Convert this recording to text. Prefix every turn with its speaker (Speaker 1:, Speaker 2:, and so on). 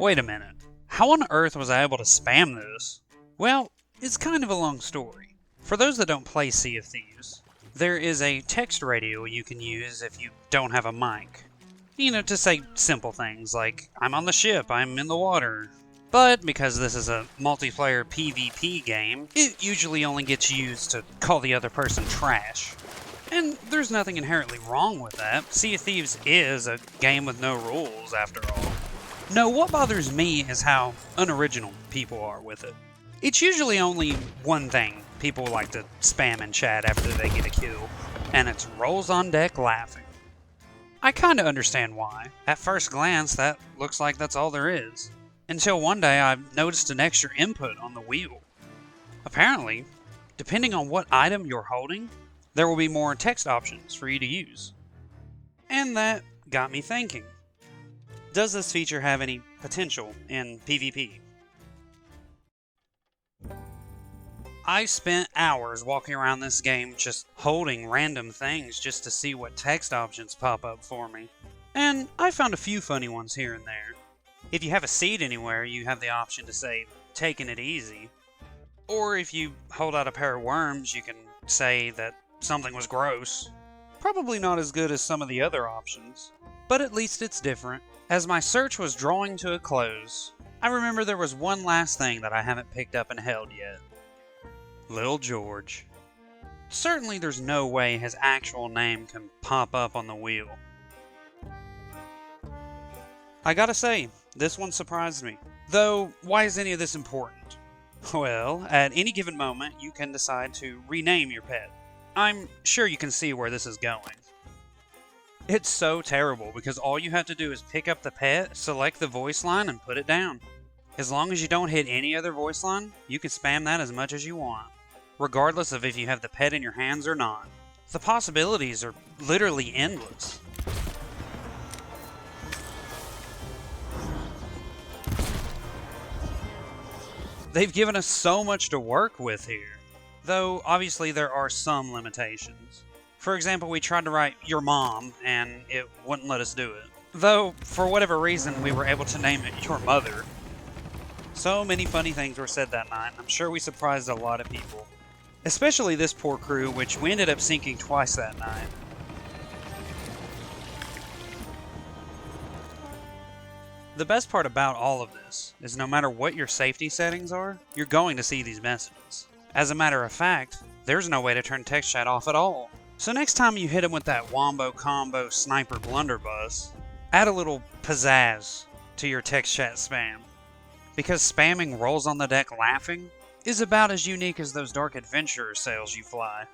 Speaker 1: Wait a minute. How on earth was I able to spam this? Well, it's kind of a long story. For those that don't play Sea of Thieves, there is a text radio you can use if you don't have a mic. You know, to say simple things like, I'm on the ship, I'm in the water. But because this is a multiplayer PvP game, it usually only gets used to call the other person trash. And there's nothing inherently wrong with that. Sea of Thieves is a game with no rules, after all. No, what bothers me is how unoriginal people are with it. It's usually only one thing people like to spam in chat after they get a kill, and it's rolls on deck laughing. I kinda understand why. At first glance, that looks like that's all there is. Until one day I noticed an extra input on the wheel. Apparently, depending on what item you're holding, there will be more text options for you to use. And that got me thinking. Does this feature have any potential in PvP? I spent hours walking around this game just holding random things just to see what text options pop up for me. And I found a few funny ones here and there. If you have a seat anywhere, you have the option to say, taking it easy. Or if you hold out a pair of worms, you can say that something was gross. Probably not as good as some of the other options, but at least it's different. As my search was drawing to a close, I remember there was one last thing that I haven't picked up and held yet. Lil George. Certainly there's no way his actual name can pop up on the wheel. I gotta say, this one surprised me. Though, why is any of this important? Well, at any given moment, you can decide to rename your pet. I'm sure you can see where this is going. It's so terrible because all you have to do is pick up the pet, select the voice line, and put it down. As long as you don't hit any other voice line, you can spam that as much as you want, regardless of if you have the pet in your hands or not. The possibilities are literally endless. They've given us so much to work with here, though obviously there are some limitations. For example, we tried to write your mom, and it wouldn't let us do it. Though, for whatever reason, we were able to name it your mother. So many funny things were said that night, and I'm sure we surprised a lot of people. Especially this poor crew, which we ended up sinking twice that night. The best part about all of this is no matter what your safety settings are, you're going to see these messages. As a matter of fact, there's no way to turn text chat off at all. So next time you hit him with that wombo combo sniper blunderbuss, add a little pizzazz to your text chat spam. Because spamming rolls on the deck laughing is about as unique as those dark adventurer sails you fly.